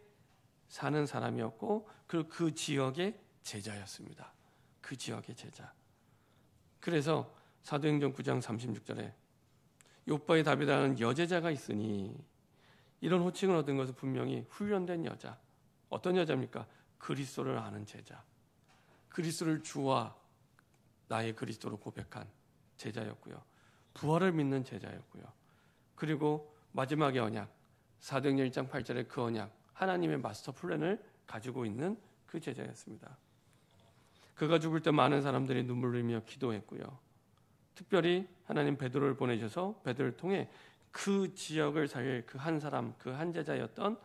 Speaker 1: 사는 사람이었고 그 지역의 제자였습니다. 그 지역의 제자. 그래서 사도행전 9장 36절에 욥바의 다비다는 여제자가 있으니 이런 호칭을 얻은 것은 분명히 훈련된 여자. 어떤 여자입니까? 그리스도를 아는 제자. 그리스도를 주와 나의 그리스도로 고백한 제자였고요. 부활을 믿는 제자였고요. 그리고 마지막의 언약, 사도행전 1장 8절의 그 언약, 하나님의 마스터 플랜을 가지고 있는 그 제자였습니다. 그가 죽을 때 많은 사람들이 눈물을 흘리며 기도했고요. 특별히 하나님 베드로를 보내셔서 베드로를 통해 그 지역을 살릴 그 한 사람, 그 한 제자였던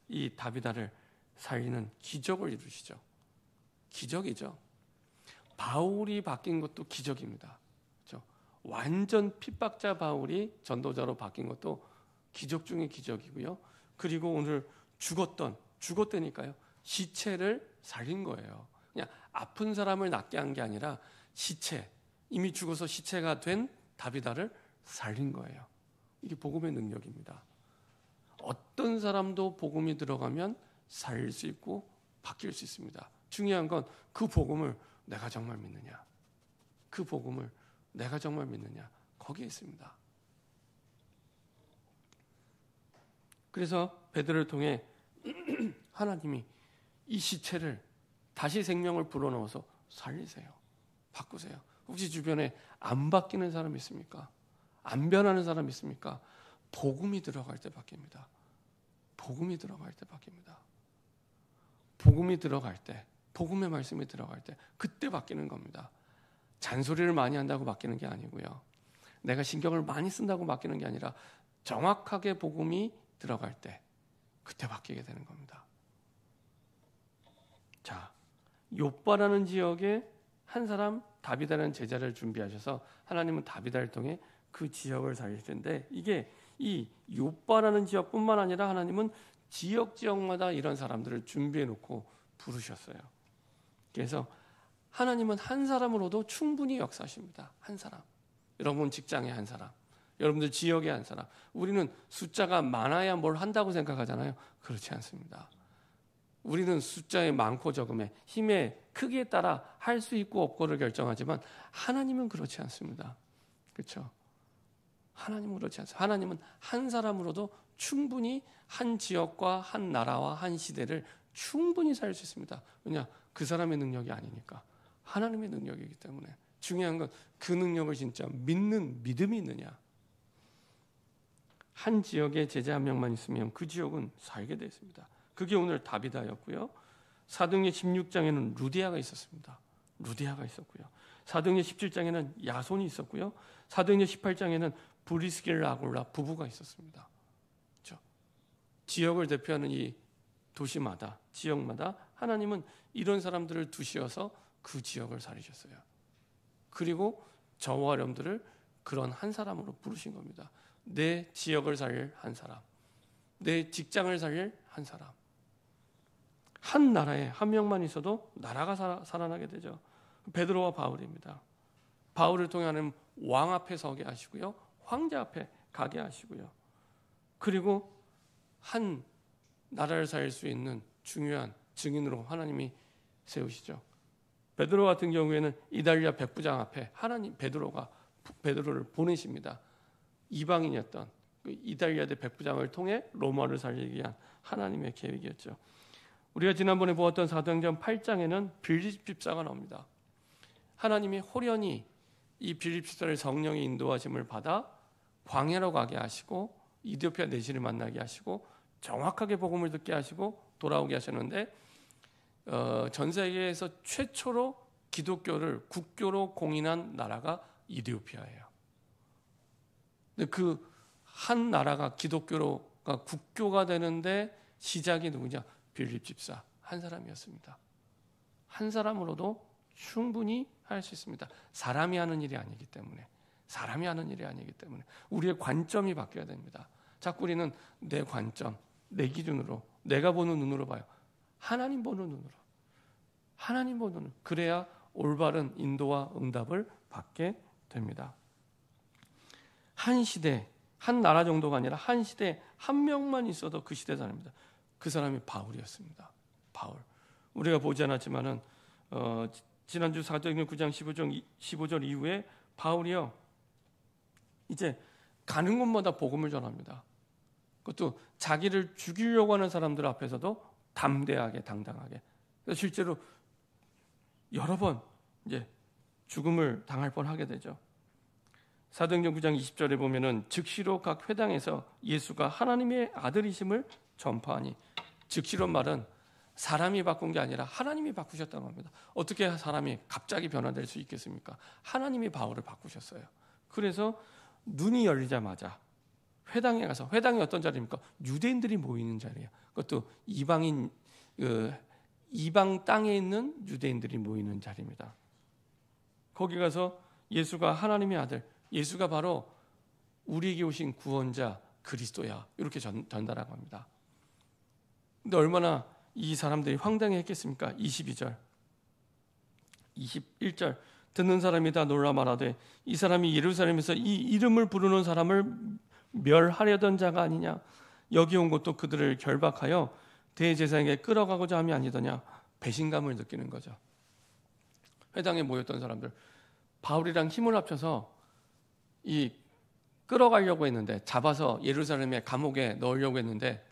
Speaker 1: 이 다비다를 살리는 기적을 이루시죠. 기적이죠. 바울이 바뀐 것도 기적입니다. 그렇죠? 완전 핍박자 바울이 전도자로 바뀐 것도 기적 중의 기적이고요. 그리고 오늘 죽었다니까요. 시체를 살린 거예요. 그냥 아픈 사람을 낫게 한 게 아니라 이미 죽어서 시체가 된 다비다를 살린 거예요. 이게 복음의 능력입니다. 어떤 사람도 복음이 들어가면 살릴 수 있고 바뀔 수 있습니다. 중요한 건 그 복음을 내가 정말 믿느냐. 그 복음을 내가 정말 믿느냐. 거기에 있습니다. 그래서 베드로를 통해 하나님이 이 시체를 다시 생명을 불어넣어서 살리세요. 바꾸세요. 혹시 주변에 안 바뀌는 사람 있습니까? 안 변하는 사람 있습니까? 복음이 들어갈 때 바뀝니다. 복음이 들어갈 때 바뀝니다. 복음이 들어갈 때, 복음의 말씀이 들어갈 때 그때 바뀌는 겁니다. 잔소리를 많이 한다고 바뀌는 게 아니고요. 내가 신경을 많이 쓴다고 바뀌는 게 아니라 정확하게 복음이 들어갈 때 그때 바뀌게 되는 겁니다. 자, 욥바라는 지역에 한 사람 다비다라는 제자를 준비하셔서 하나님은 다비다를 통해 그 지역을 살릴 텐데, 이게 이 욥바라는 지역뿐만 아니라 하나님은 지역마다 이런 사람들을 준비해 놓고 부르셨어요. 그래서 하나님은 한 사람으로도 충분히 역사하십니다. 한 사람. 여러분 직장의 한 사람, 여러분들 지역의 한 사람. 우리는 숫자가 많아야 뭘 한다고 생각하잖아요. 그렇지 않습니다. 우리는 숫자의 많고 적음에, 힘의 크기에 따라 할 수 있고 없고를 결정하지만 하나님은 그렇지 않습니다. 그렇죠? 하나님은 그렇지 않습니다. 하나님은 한 사람으로도 충분히 한 지역과 한 나라와 한 시대를 충분히 살 수 있습니다. 왜냐? 그 사람의 능력이 아니니까. 하나님의 능력이기 때문에. 중요한 건 그 능력을 진짜 믿는 믿음이 있느냐. 한 지역에 제자 한 명만 있으면 그 지역은 살게 되어 있습니다. 그게 오늘 다비다였고요. 사도행전 16장에는 루디아가 있었습니다. 루디아가 있었고요. 사도행전 17장에는 야손이 있었고요. 사도행전 18장에는 브리스길라 아굴라 부부가 있었습니다. 그렇죠? 지역을 대표하는 이 도시마다, 지역마다 하나님은 이런 사람들을 두시어서 그 지역을 살리셨어요. 그리고 저와 여러분들을 그런 한 사람으로 부르신 겁니다. 내 지역을 살릴 한 사람, 내 직장을 살릴 한 사람. 한 나라에 한 명만 있어도 나라가 살아나게 되죠. 베드로와 바울입니다. 바울을 통해 하나님 왕 앞에 서게 하시고요, 황제 앞에 가게 하시고요, 그리고 한 나라를 살릴 수 있는 중요한 증인으로 하나님이 세우시죠. 베드로 같은 경우에는 이달리아 백부장 앞에 하나님 베드로를 보내십니다. 이방인이었던 그 이달리아 대 백부장을 통해 로마를 살리기 위한 하나님의 계획이었죠. 우리가 지난번에 보았던 사도행전 8장에는 빌립 집사가 나옵니다. 하나님이 호련히 이 빌립 집사를 성령의 인도하심을 받아 광야로 가게 하시고 이디오피아 내시를 만나게 하시고 정확하게 복음을 듣게 하시고 돌아오게 하셨는데, 전 세계에서 최초로 기독교를 국교로 공인한 나라가 이디오피아예요. 근데 그 한 나라가 기독교가 국교가 되는데 시작이 누구냐? 빌립 집사 한 사람이었습니다. 한 사람으로도 충분히 할 수 있습니다. 사람이 하는 일이 아니기 때문에, 우리의 관점이 바뀌어야 됩니다. 자꾸 우리는 내 관점, 내 기준으로, 내가 보는 눈으로 봐요. 하나님 보는 눈으로. 그래야 올바른 인도와 응답을 받게 됩니다. 한 시대, 한 나라 정도가 아니라 한 시대 한 명만 있어도 그 시대 사람입니다. 그 사람이 바울이었습니다. 바울. 우리가 보지 않았지만은 지난주 사도행전 9장 15절 이후에 바울이요, 이제 가는 곳마다 복음을 전합니다. 그것도 자기를 죽이려고 하는 사람들 앞에서도 담대하게, 당당하게. 그래서 실제로 여러 번 이제 죽음을 당할 뻔하게 되죠. 사도행전 9장 20절에 보면은 즉시로 각 회당에서 예수가 하나님의 아들이심을 전파하니, 즉시로 말은 사람이 바꾼 게 아니라 하나님이 바꾸셨다는 겁니다. 어떻게 사람이 갑자기 변화될 수 있겠습니까? 하나님이 바울을 바꾸셨어요. 그래서 눈이 열리자마자 회당에 가서, 회당이 어떤 자리입니까? 유대인들이 모이는 자리예요. 그것도 이방 땅에 있는 유대인들이 모이는 자리입니다. 거기 가서 예수가 하나님의 아들, 예수가 바로 우리에게 오신 구원자 그리스도야, 이렇게 전달하고 합니다. 근데 얼마나 이 사람들이 황당해했겠습니까? 22절, 21절 듣는 사람이 다 놀라 말하되 이 사람이 예루살렘에서 이 이름을 부르는 사람을 멸하려던 자가 아니냐? 여기 온 것도 그들을 결박하여 대제사장에게 끌어가고자 함이 아니더냐? 배신감을 느끼는 거죠. 회당에 모였던 사람들, 바울이랑 힘을 합쳐서 이 끌어가려고 했는데, 잡아서 예루살렘의 감옥에 넣으려고 했는데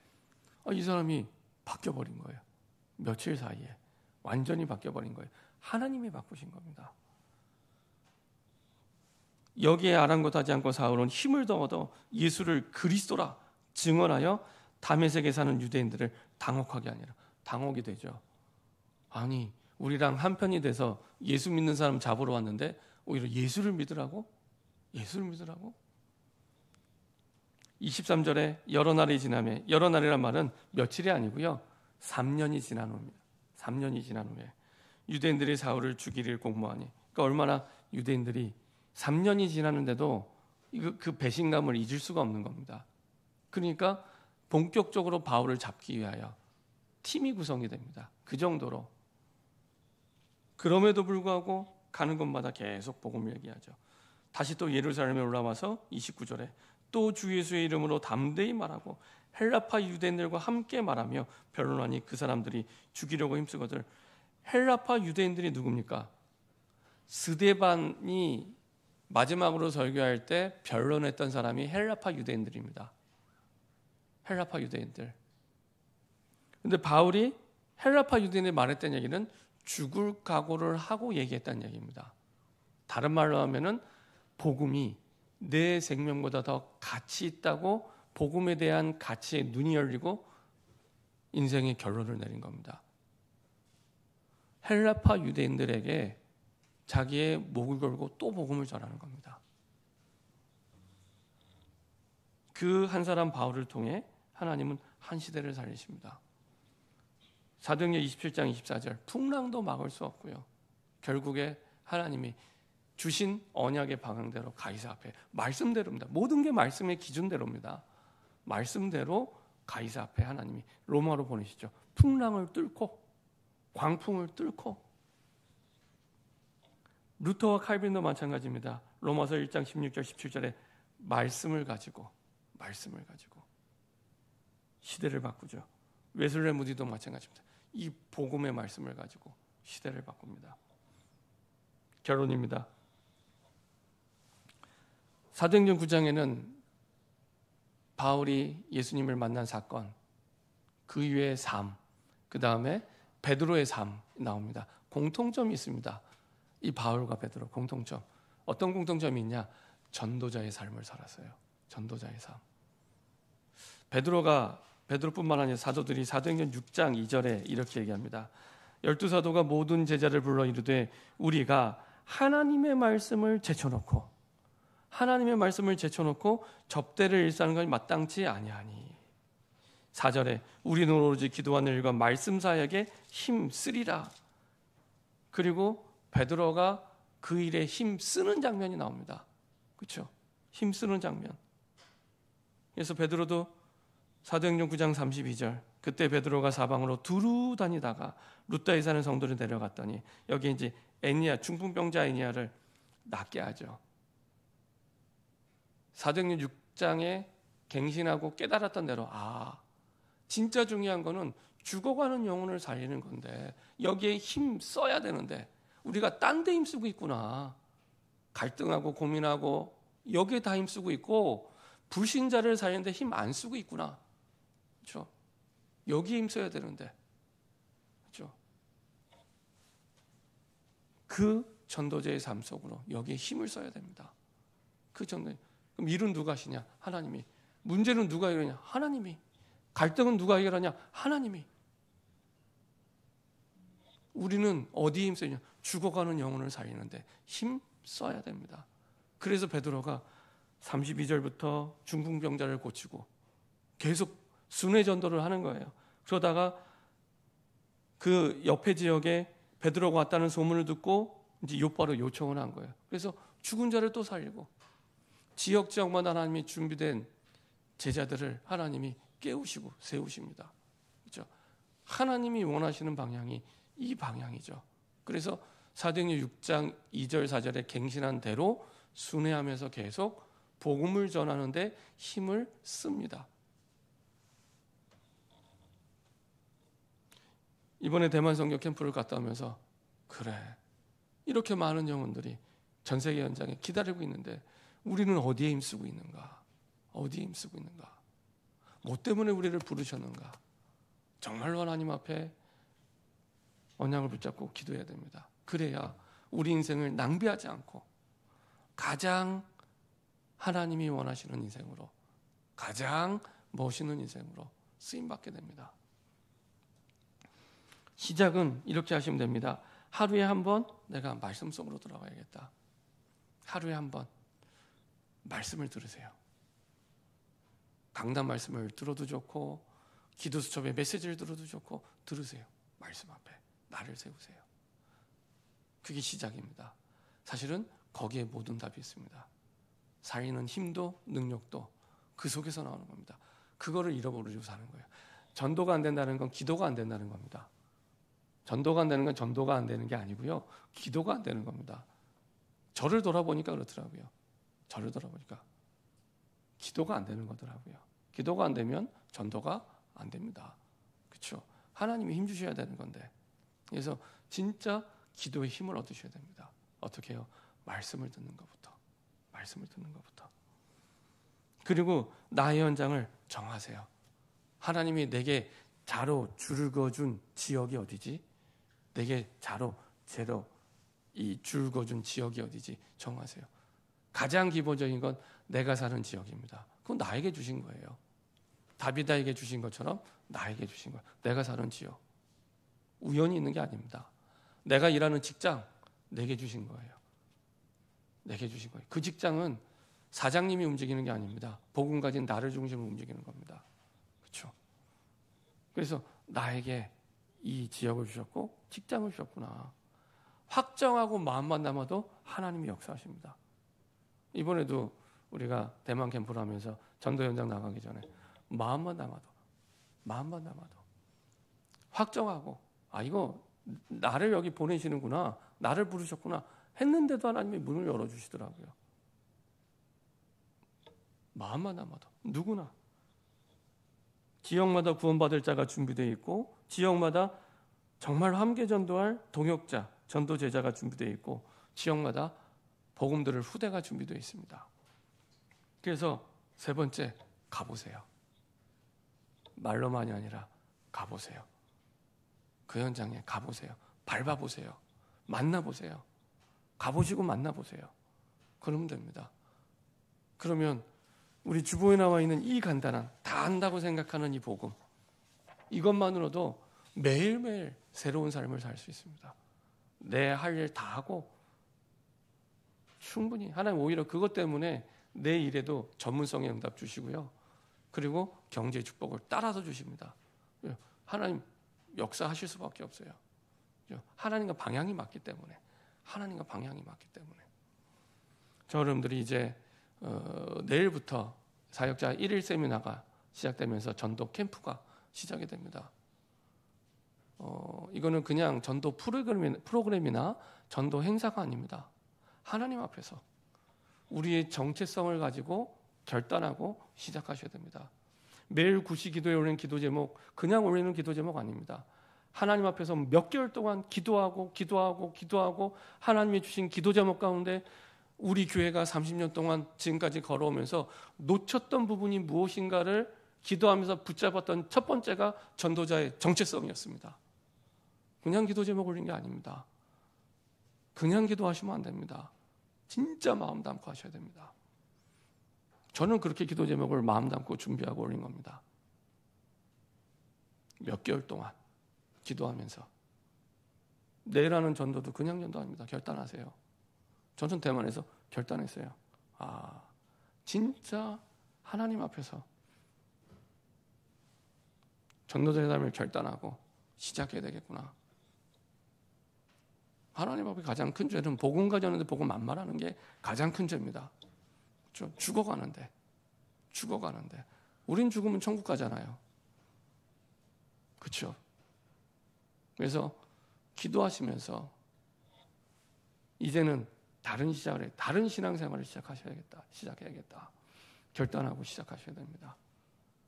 Speaker 1: 이 사람이 바뀌어버린 거예요. 며칠 사이에 완전히 바뀌어버린 거예요. 하나님이 바꾸신 겁니다. 여기에 아랑곳하지 않고 사울은 힘을 더 얻어 예수를 그리스도라 증언하여 다메섹에 사는 유대인들을 당혹하게 하니라. 당혹이 되죠. 아니, 우리랑 한편이 돼서 예수 믿는 사람 잡으러 왔는데 오히려 예수를 믿으라고? 예수를 믿으라고? 23절에 여러 날이 지나매, 여러 날이란 말은 며칠이 아니고요, 3년이 지난 후입니다. 3년이 지난 후에 유대인들이 사울을 죽이기를 공모하니, 그러니까 얼마나 유대인들이 3년이 지났는데도 그 배신감을 잊을 수가 없는 겁니다. 그러니까 본격적으로 바울을 잡기 위하여 팀이 구성이 됩니다. 그 정도로. 그럼에도 불구하고 가는 곳마다 계속 복음을 얘기하죠. 다시 또 예루살렘에 올라와서 29절에 또 주 예수의 이름으로 담대히 말하고 헬라파 유대인들과 함께 말하며 변론하니 그 사람들이 죽이려고 힘쓰거들. 헬라파 유대인들이 누굽니까? 스데반이 마지막으로 설교할 때 변론했던 사람이 헬라파 유대인들입니다. 헬라파 유대인들. 근데 바울이 헬라파 유대인이 말했던 얘기는 죽을 각오를 하고 얘기했다는 얘기입니다. 다른 말로 하면은 복음이 내 생명보다 더 가치 있다고 복음에 대한 가치에 눈이 열리고 인생의 결론을 내린 겁니다. 헬라파 유대인들에게 자기의 목을 걸고 또 복음을 전하는 겁니다. 그 한 사람 바울을 통해 하나님은 한 시대를 살리십니다. 사도행전 27장 24절 풍랑도 막을 수 없고요. 결국에 하나님이 주신 언약의 방향대로 가이사 앞에 말씀대로입니다. 모든 게 말씀의 기준대로입니다. 말씀대로 가이사 앞에 하나님이 로마로 보내시죠. 풍랑을 뚫고 광풍을 뚫고. 루터와 칼빈도 마찬가지입니다. 로마서 1장 16절 17절에 말씀을 가지고 시대를 바꾸죠. 웨슬레 무디도 마찬가지입니다. 이 복음의 말씀을 가지고 시대를 바꿉니다. 결론입니다. 사도행전 9장에는 바울이 예수님을 만난 사건, 그 이후의 삶, 그 다음에 베드로의 삶 나옵니다. 공통점이 있습니다. 이 바울과 베드로 공통점. 어떤 공통점이 있냐? 전도자의 삶을 살았어요. 전도자의 삶. 베드로뿐만 아니라 사도들이 사도행전 6장 2절에 이렇게 얘기합니다. 12사도가 모든 제자를 불러 이르되 우리가 하나님의 말씀을 제쳐놓고 접대를 일사하는 것이 마땅치 아니하니. 4절에 우리는 오로지 기도하는 일과 말씀 사역에 힘쓰리라. 그리고 베드로가 그 일에 힘쓰는 장면이 나옵니다. 그렇죠? 힘쓰는 장면. 그래서 베드로도 사도행전 9장 32절 그때 베드로가 사방으로 두루 다니다가 루다에 사는 성도를 데려갔더니 여기 이제 애니야 중풍병자 애니야를 낫게 하죠. 사도행전 6장에 갱신하고 깨달았던 대로 진짜 중요한 거는 죽어가는 영혼을 살리는 건데 여기에 힘 써야 되는데 우리가 딴 데 힘쓰고 있구나. 갈등하고 고민하고 여기에 다 힘쓰고 있고 불신자를 살리는데 힘 안 쓰고 있구나. 그렇죠? 여기에 힘써야 되는데. 그렇죠? 그 전도자의 삶 속으로 여기에 힘을 써야 됩니다. 그 전도. 그럼 일은 누가 하시냐? 하나님이. 문제는 누가 해결하냐? 하나님이. 갈등은 누가 해결하냐? 하나님이. 우리는 어디에 힘쓰냐? 죽어가는 영혼을 살리는데 힘 써야 됩니다. 그래서 베드로가 32절부터 중풍병자를 고치고 계속 순회 전도를 하는 거예요. 그러다가 그 옆에 지역에 베드로가 왔다는 소문을 듣고 이제 요바로 요청을 한 거예요. 그래서 죽은 자를 또 살리고 지역마다 하나님이 준비된 제자들을 하나님이 깨우시고 세우십니다. 그렇죠? 하나님이 원하시는 방향이 이 방향이죠. 그래서 사도행전 6장 2절 4절에 갱신한 대로 순회하면서 계속 복음을 전하는데 힘을 씁니다. 이번에 대만 선교 캠프를 갔다 오면서 그래 이렇게 많은 영혼들이 전 세계 현장에 기다리고 있는데 우리는 어디에 힘쓰고 있는가? 어디에 힘쓰고 있는가? 뭐 때문에 우리를 부르셨는가? 정말로 하나님 앞에 언약을 붙잡고 기도해야 됩니다. 그래야 우리 인생을 낭비하지 않고 가장 하나님이 원하시는 인생으로, 가장 멋있는 인생으로 쓰임받게 됩니다. 시작은 이렇게 하시면 됩니다. 하루에 한 번 내가 말씀 속으로 들어가야겠다. 하루에 한 번 말씀을 들으세요. 강단 말씀을 들어도 좋고 기도 수첩의 메시지를 들어도 좋고 들으세요. 말씀 앞에 나를 세우세요. 그게 시작입니다. 사실은 거기에 모든 답이 있습니다. 살리는 힘도 능력도 그 속에서 나오는 겁니다. 그거를 잃어버리고 사는 거예요. 전도가 안 된다는 건 기도가 안 된다는 겁니다. 전도가 안 되는 건 전도가 안 되는 게 아니고요. 기도가 안 되는 겁니다. 저를 돌아보니까 그렇더라고요. 저를 돌아보니까 기도가 안 되는 거더라고요. 기도가 안 되면 전도가 안 됩니다. 그렇죠? 하나님이 힘 주셔야 되는 건데. 그래서 진짜 기도의 힘을 얻으셔야 됩니다. 어떻게 해요? 말씀을 듣는 것부터. 말씀을 듣는 것부터. 그리고 나의 현장을 정하세요. 하나님이 내게 자로 줄을 그어준 지역이 어디지? 내게 자로 제로 이 줄 그어준 지역이 어디지? 정하세요. 가장 기본적인 건 내가 사는 지역입니다. 그건 나에게 주신 거예요. 다비다에게 주신 것처럼 나에게 주신 거예요. 내가 사는 지역. 우연히 있는 게 아닙니다. 내가 일하는 직장 내게 주신 거예요. 내게 주신 거예요. 그 직장은 사장님이 움직이는 게 아닙니다. 복음 가진 나를 중심으로 움직이는 겁니다. 그렇죠? 그래서 나에게 이 지역을 주셨고 직장을 주셨구나. 확정하고 마음만 남아도 하나님이 역사하십니다. 이번에도 우리가 대만 캠프를 하면서 전도 현장 나가기 전에 마음만 남아도 확정하고 이거 나를 여기 보내시는구나, 나를 부르셨구나 했는데도 하나님이 문을 열어주시더라고요. 마음만 남아도 누구나 지역마다 구원받을 자가 준비되어 있고 지역마다 정말 함께 전도할 동역자, 전도 제자가 준비되어 있고 지역마다 복음 들을 후대가 준비되어 있습니다. 그래서 세 번째, 가보세요. 말로만이 아니라 가보세요. 그 현장에 가보세요. 밟아보세요. 만나보세요. 가보시고 만나보세요. 그러면 됩니다. 그러면 우리 주보에 나와 있는 이 간단한, 다 안다고 생각하는 이 복음, 이것만으로도 매일매일 새로운 삶을 살 수 있습니다. 내 할 일 다 하고 충분히 하나님 오히려 그것 때문에 내 일에도 전문성의 응답 주시고요. 그리고 경제 축복을 따라서 주십니다. 하나님 역사하실 수밖에 없어요. 하나님과 방향이 맞기 때문에. 하나님과 방향이 맞기 때문에. 저 여러분들이 이제 내일부터 사역자 1일 세미나가 시작되면서 전도 캠프가 시작이 됩니다. 이거는 그냥 전도 프로그램이나 전도 행사가 아닙니다. 하나님 앞에서 우리의 정체성을 가지고 결단하고 시작하셔야 됩니다. 매일 구시 기도에 올리는 기도 제목, 그냥 올리는 기도 제목 아닙니다. 하나님 앞에서 몇 개월 동안 기도하고 하나님이 주신 기도 제목 가운데 우리 교회가 30년 동안 지금까지 걸어오면서 놓쳤던 부분이 무엇인가를 기도하면서 붙잡았던 첫 번째가 전도자의 정체성이었습니다. 그냥 기도 제목 올린 게 아닙니다. 그냥 기도하시면 안 됩니다. 진짜 마음 담고 하셔야 됩니다. 저는 그렇게 기도 제목을 마음 담고 준비하고 올린 겁니다. 몇 개월 동안 기도하면서. 내일 하는 전도도 그냥 전도 아닙니다. 결단하세요. 저는 대만에서 결단했어요. 진짜 하나님 앞에서 전도자의 삶을 결단하고 시작해야 되겠구나. 하나님 앞에 가장 큰 죄는 복음 가졌는데 복음 안 말하는 게 가장 큰 죄입니다. 그렇죠? 죽어가는데 우린 죽으면 천국 가잖아요. 그렇죠? 그래서 기도하시면서 이제는 다른 신앙생활을 시작해야겠다. 결단하고 시작하셔야 됩니다.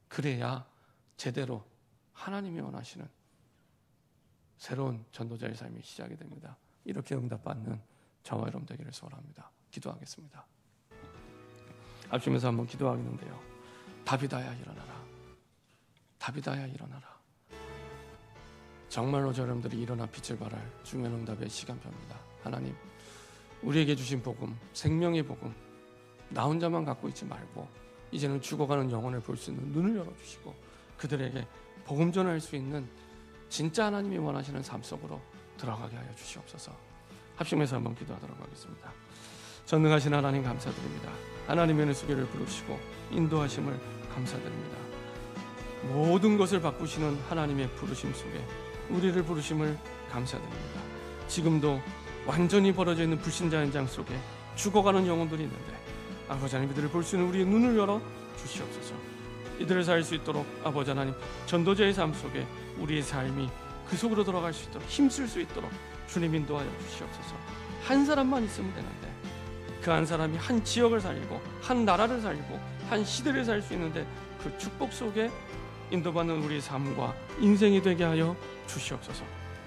Speaker 1: 그래야 제대로 하나님이 원하시는 새로운 전도자의 삶이 시작이 됩니다. 이렇게 응답받는 저와 여러분 되기를 소원합니다. 기도하겠습니다. 앞서면서 한번 기도하겠는데요. 다비다야 일어나라. 다비다야 일어나라. 정말로 저 여러분들이 일어나 빛을 발할 중요한 응답의 시간표입니다. 하나님, 우리에게 주신 복음, 생명의 복음, 나 혼자만 갖고 있지 말고 이제는 죽어가는 영혼을 볼 수 있는 눈을 열어주시고 그들에게 복음 전할 수 있는 진짜 하나님이 원하시는 삶 속으로 들어가게 하여 주시옵소서. 합심해서 한번 기도하도록 하겠습니다. 전능하신 하나님 감사드립니다. 하나님의 은혜수계를 부르시고 인도하심을 감사드립니다. 모든 것을 바꾸시는 하나님의 부르심 속에 우리를 부르심을 감사드립니다. 지금도 완전히 벌어져 있는 불신자 현장 속에 죽어가는 영혼들이 있는데 아버지 하나님, 이들을 볼 수 있는 우리의 눈을 열어 주시옵소서. 이들을 살 수 있도록 아버지 하나님, 전도자의 삶 속에 우리의 삶이 그 속으로 들어갈 수 있도록, 힘쓸 수 있도록 주님 인도하여 주시옵소서. 한 사람만 있으면 되는데 그 한 사람이 한 지역을 살리고 한 나라를 살리고 한 시대를 살 수 있는데 그 축복 속에 인도받는 우리의 삶과 인생이 되게 하여 주시옵소서.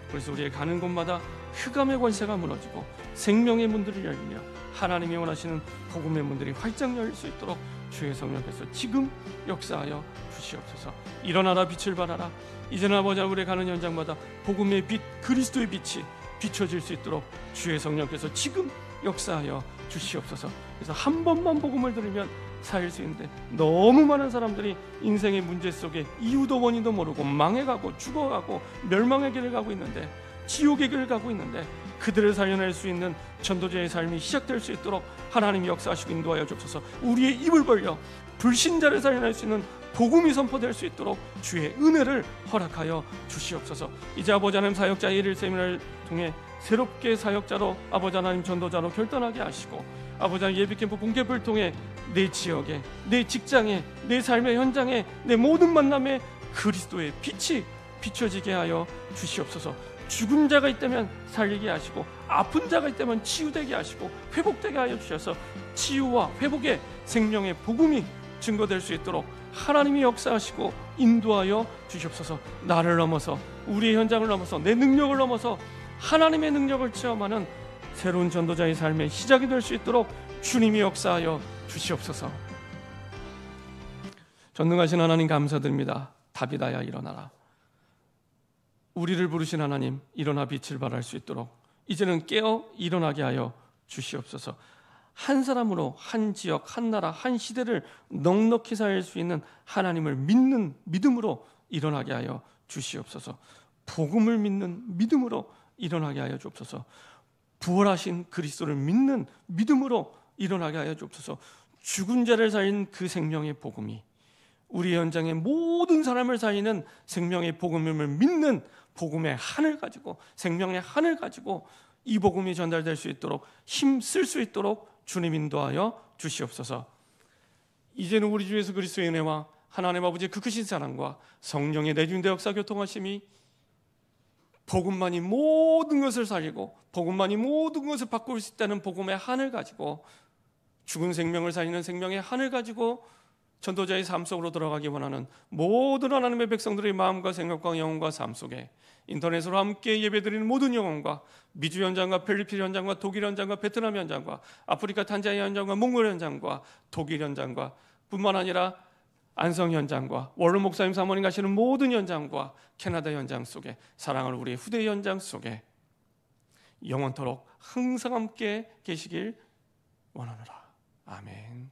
Speaker 1: 그래서 우리의 가는 곳마다 흑암의 권세가 무너지고 생명의 문들을 열리며 하나님이 원하시는 복음의 문들이 활짝 열릴 수 있도록 주의 성령께서 지금 역사하여 주시옵소서. 일어나라, 빛을 발하라. 이제는 아버지, 우리의 가는 현장마다 복음의 빛, 그리스도의 빛이 비춰질 수 있도록 주의 성령께서 지금 역사하여 주시옵소서. 그래서 한 번만 복음을 들으면 살 수 있는데 너무 많은 사람들이 인생의 문제 속에 이유도 원인도 모르고 망해가고 죽어가고 멸망의 길을 가고 있는데, 지옥의 길을 가고 있는데, 그들을 살려낼 수 있는 전도자의 삶이 시작될 수 있도록 하나님이 역사하시고 인도하여 주옵소서. 우리의 입을 벌려 불신자를 살려낼 수 있는 복음이 선포될 수 있도록 주의 은혜를 허락하여 주시옵소서. 이제 아버지 하나님, 사역자 1일 세미나를 통해 새롭게 사역자로 아버지 하나님, 전도자로 결단하게 하시고 아버지 하나님, 예비캠프 본캠프를 통해 내 지역에, 내 직장에, 내 삶의 현장에, 내 모든 만남에 그리스도의 빛이 비춰지게 하여 주시옵소서. 죽은 자가 있다면 살리게 하시고 아픈 자가 있다면 치유되게 하시고 회복되게 하여 주셔서 치유와 회복의 생명의 복음이 증거될 수 있도록 하나님이 역사하시고 인도하여 주시옵소서. 나를 넘어서, 우리의 현장을 넘어서, 내 능력을 넘어서 하나님의 능력을 체험하는 새로운 전도자의 삶의 시작이 될 수 있도록 주님이 역사하여 주시옵소서. 전능하신 하나님 감사드립니다. 다비다야 일어나라. 우리를 부르신 하나님, 일어나 빛을 발할 수 있도록 이제는 깨어 일어나게 하여 주시옵소서. 한 사람으로 한 지역, 한 나라, 한 시대를 넉넉히 살릴 수 있는 하나님을 믿는 믿음으로 일어나게 하여 주시옵소서. 복음을 믿는 믿음으로 일어나게 하여 주옵소서. 부활하신 그리스도를 믿는 믿음으로 일어나게 하여 주옵소서. 죽은 자를 살린 그 생명의 복음이 우리 현장의 모든 사람을 살리는 생명의 복음을 믿는 복음의 한을 가지고, 생명의 한을 가지고 이 복음이 전달될 수 있도록, 힘쓸 수 있도록 주님 인도하여 주시옵소서. 이제는 우리 주 예수 그리스도의 은혜와 하나님 아버지의 그 크신 사랑과 성령의 내주인대 역사 교통하심이 복음만이 모든 것을 살리고 복음만이 모든 것을 바꿀 수 있다는 복음의 한을 가지고, 죽은 생명을 살리는 생명의 한을 가지고 전도자의 삶 속으로 들어가기 원하는 모든 하나님의 백성들의 마음과 생각과 영혼과 삶 속에 인터넷으로 함께 예배드리는 모든 영혼과 미주 현장과 필리핀 현장과 독일 현장과 베트남 현장과 아프리카 탄자니아 현장과 몽골 현장과 독일 현장과 뿐만 아니라 안성 현장과 원로 목사님 사모님 가시는 모든 현장과 캐나다 현장 속에, 사랑하는 우리의 후대 현장 속에 영원토록 항상 함께 계시길 원하노라. 아멘.